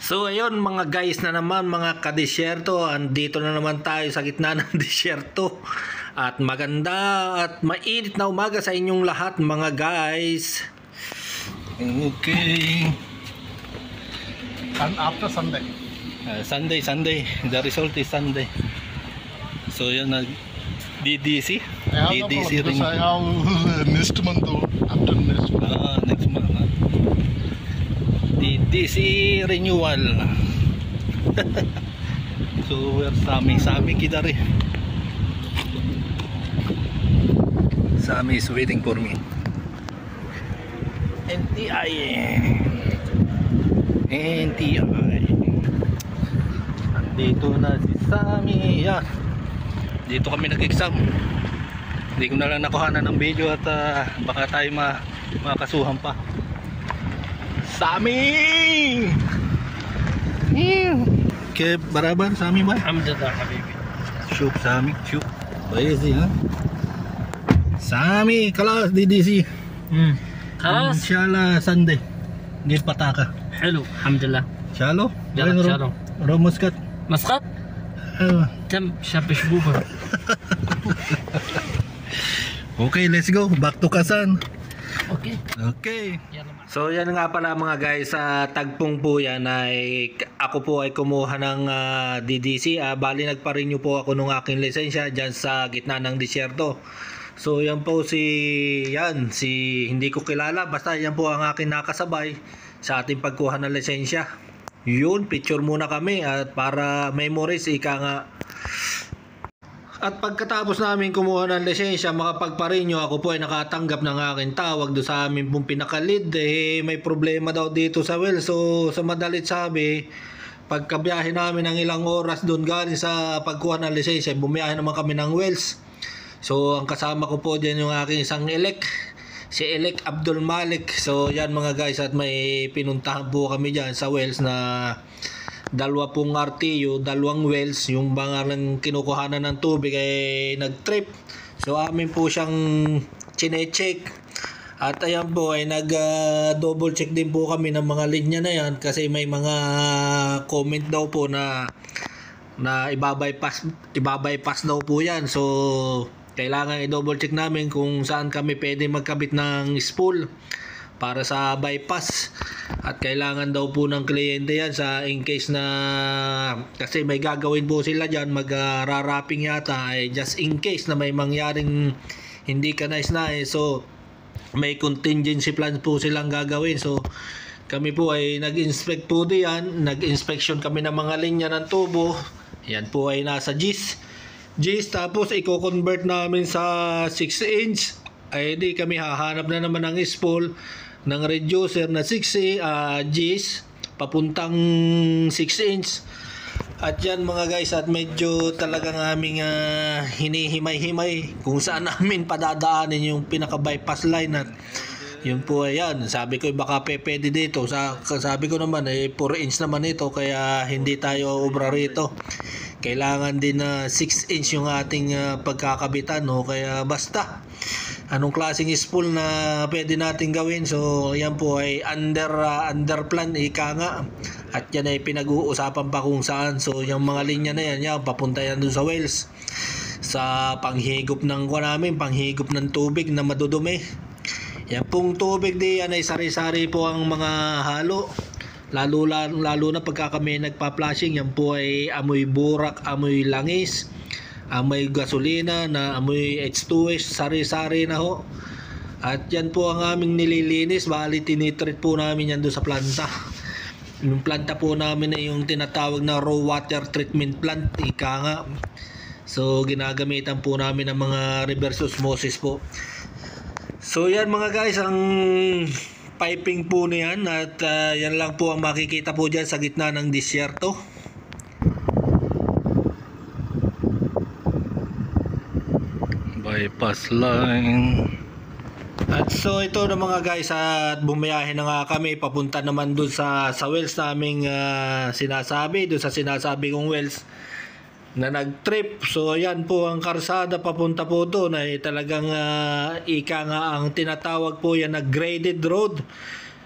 So ayun mga guys na naman mga kadesyerto, andito na naman tayo sa gitna ng desyerto. At maganda at mainit na umaga sa inyong lahat mga guys. Okay. And after Sunday. Sunday. The result is Sunday. So yan nag DDC. DDC ring. I have next month after next month. Next month. DDC renewal. So we're Sami kita rin. Sami is waiting for me. NTI. Dito na si Sami. Yan. Dito kami nag-exam. Hindi ko na lang nakuhanan ng video at baka tayo makasuhan pa. Sami! كيف برابر سامي باي؟ الحمد لله حبيبي. شوف سامي شوف كويس ها سامي خلاص دي سي ان خلاص شاء الله سندي نجيب بطاقة. حلو الحمد لله. شالو يلا شالو روم مسقط مسقط ايوه تم شاب شبوبه. Okay, let's go back to Kasan. Okay. So yan nga pala mga guys, tagpong po yan ay ako po ay kumuha ng DDC. Bali nagpa-renew po ako ng aking lisensya dyan sa gitna ng disyerto. So yan po si hindi ko kilala, basta yan po ang aking nakasabay sa ating pagkuha ng lisensya. Yun, picture muna kami at para memories ika nga. At pagkatapos namin kumuha ng lisensya, makapagparinyo, ako po ay nakatanggap ng aking tawag do sa amin pong pinaka-lead. May problema daw dito sa well. So sa madalit sabi, pagkabiyahe namin ng ilang oras doon galing sa pagkuha ng lisensya, bumiyahe naman kami ng wells. So ang kasama ko po dyan yung aking isang si Elek Abdul Malik. So yan mga guys, at may pinuntahan po kami dyan sa wells na dalawa pong RTU, dalawang wells, yung mga kinukuhanan ng tubig ay nag-trip. So amin po siyang chine-check. At ayan po ay nag-double check din po kami ng mga linya na yan kasi may mga comment daw po na ibabypass daw po yan. So kailangan i-double check namin kung saan kami pwede magkabit ng spool para sa bypass. At kailangan daw po ng kliyente yan sa in case na, kasi may gagawin po sila dyan, mag-wrapping yata, ay just in case na may mangyaring hindi ka nais. So may contingency plan po silang gagawin. So kami po ay nag-inspect po diyan, nag-inspection kami ng mga linya ng tubo. Yan po ay nasa Gs, tapos i-convert namin sa 6 inch. Ay di kami hahanap na naman ng spool ng reducer na 6 Gs papuntang 6 inch. At yan mga guys, at medyo talagang aming hinihimay-himay kung saan namin padadaanin yung pinaka-bypass line. At yun po ayan, sabi ko baka pwede dito. Sabi ko naman 4 inch naman ito, kaya hindi tayo obra rito. Kailangan din na 6 inch yung ating pagkakabitan, no? Kaya basta anong klaseng spool na pwede natin gawin. So yan po ay under plan ika nga. At yan ay pinag-uusapan pa kung saan. So yung mga linya na yan papunta yan dun sa wells, sa panghigop ng panghigop ng tubig na madudumi. Yan pong tubig diyan ay sari-sari po ang mga halo. Lalo na pagka kami nagpa-flashing, yan po ay amoy burak, amoy langis, amoy gasolina, na amoy H2S, sari-sari na ho. At yan po ang aming nililinis. Bali tinitreat po namin yan doon sa planta. Yung planta po namin ay yung tinatawag na raw water treatment plant ika nga. So ginagamitan po namin ng mga reverse osmosis po. So yan mga guys, ang piping po niyan. At yan lang po ang makikita po dyan sa gitna ng disyerto. Bypass line. At so ito na mga guys, at bumiyahe na nga kami papunta naman dun sa wells naming sinasabi, dun sa sinasabi kong wells na nag-trip. So ayan po ang karsada papunta po doon ay talagang ika nga ang tinatawag po yan na graded road.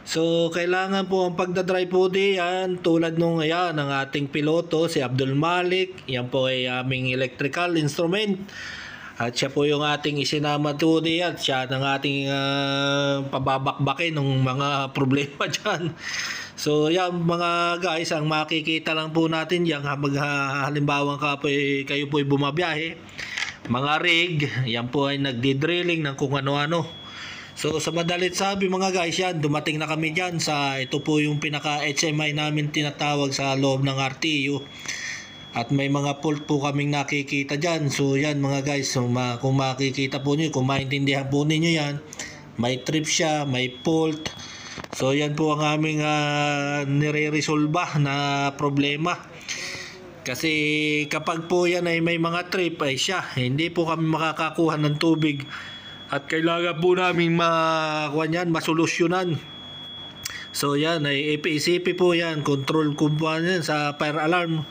So, kailangan po ang pagdadrive po diyan tulad nung ayan, ang ating piloto, si Abdul Malik. Yan po ay aming electrical instrument. At siya po yung ating isinama po diyan. Siya ang ating pababakbakin ng mga problema dyan. So, yan mga guys, ang makikita lang po natin yan, halimbawa kayo po ay bumabiyahe, mga rig, yan po ay nagdi-drilling ng kung ano-ano. So sa madalit sabi mga guys, yan dumating na kami dyan sa ito po yung pinaka HMI namin tinatawag sa loob ng RTU, at may mga fault po kaming nakikita dyan. So yan mga guys, so, kung makikita po nyo, kung maintindihan po ninyo yan, may trip siya, may fault. So yan po ang aming nire-resolve na problema. Kasi kapag po yan ay may mga trip ay siya, hindi po kami makakakuha ng tubig. At kailangan po namin masolusyonan. So yan ay APCP po yan, control kumpuan sa fire alarm.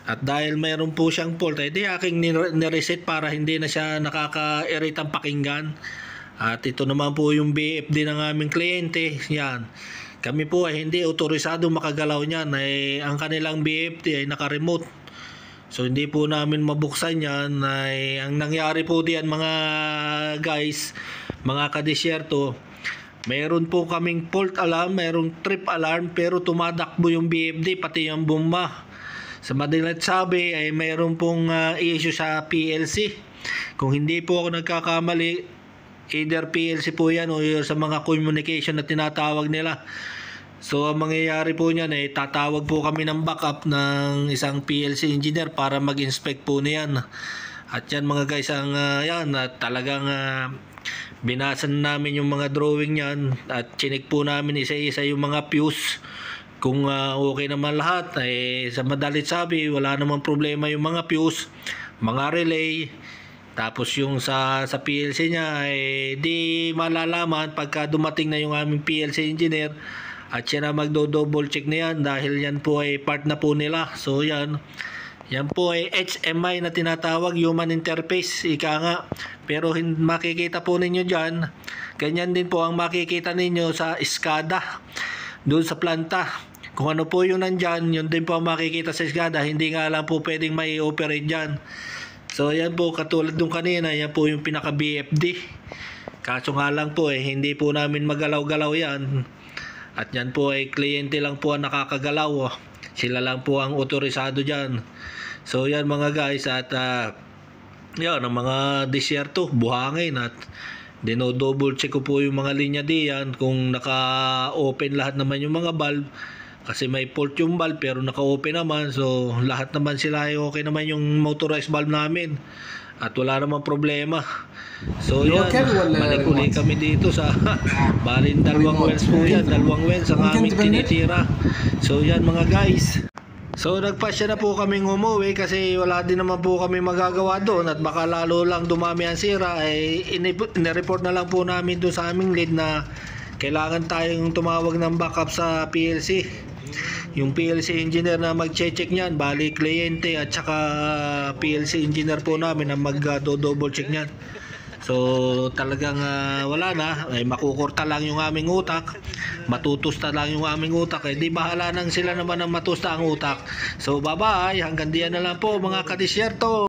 At dahil mayroon po siyang fault, ay di aking nireset para hindi na siya nakaka-iritang pakinggan. At ito naman po yung BFD ng aming kliyente. Yan. Kami po ay hindi otorisado makagalaw niyan. Ang kanilang BFD ay naka-remote. So hindi po namin mabuksan yan. Ang nangyari po diyan mga guys, mga kadisyerto, mayroon po kaming fault alarm, mayroong trip alarm, pero tumadakbo yung BFD pati yung bomba. Sa madalit sabi ay mayroon pong issue sa PLC. Kung hindi po ako nagkakamali, either PLC po yan o sa mga communication na tinatawag nila. So ang mangyayari po niyan ay tatawag po kami ng backup ng isang PLC engineer para mag-inspect po niyan. At yan mga guys, ang talagang binasan namin yung mga drawing niyan at chinik po namin isa-isa yung mga fuse. Kung okay naman lahat, ay sa madalit sabi wala namang problema yung mga fuse, mga relay. Tapos yung sa PLC niya ay di malalaman pagka dumating na yung aming PLC engineer. At siya na magdo-double check na yan dahil yan po ay part na po nila. So yan po ay HMI na tinatawag, human interface, ika nga. Pero makikita po ninyo dyan, ganyan din po ang makikita ninyo sa SCADA doon sa planta. Kung ano po yung nandyan, yun din po ang makikita sa SCADA. Hindi nga lang po pwedeng may operate dyan. So yan po, katulad nung kanina, yan po yung pinaka BFD. Kaso nga lang po hindi po namin magalaw-galaw yan. At yan po ay kliyente lang po ang nakakagalaw. Sila lang po ang otorisado dyan. So yan mga guys, at yan ang mga disyerto, buhangin, at dino-double check ko po yung mga linya diyan kung naka-open lahat naman yung mga valve. Kasi may fault yung valve pero naka-open naman. So lahat naman sila ay okay naman yung motorized valve namin. At wala namang problema. So yan, balik ulit kami dito sa balin dalawang wells po yan. Dalawang wells ang aming tinitira. So yan mga guys. So nagpasya na po kaming umuwi kasi wala din naman po kami magagawa doon. At baka lalo lang dumami ang sira. Inireport na lang po namin doon sa aming lead na kailangan tayong tumawag ng backup sa PLC. Yung PLC engineer na mag-check niyan, bali kliyente at saka PLC engineer po namin na mag-double check niyan. So talagang wala na, makukurta lang yung aming utak, matutusta lang yung aming utak. Di bahala nang sila naman ang matusta ang utak. So bye bye, hanggang diyan na lang po mga kadisyerto.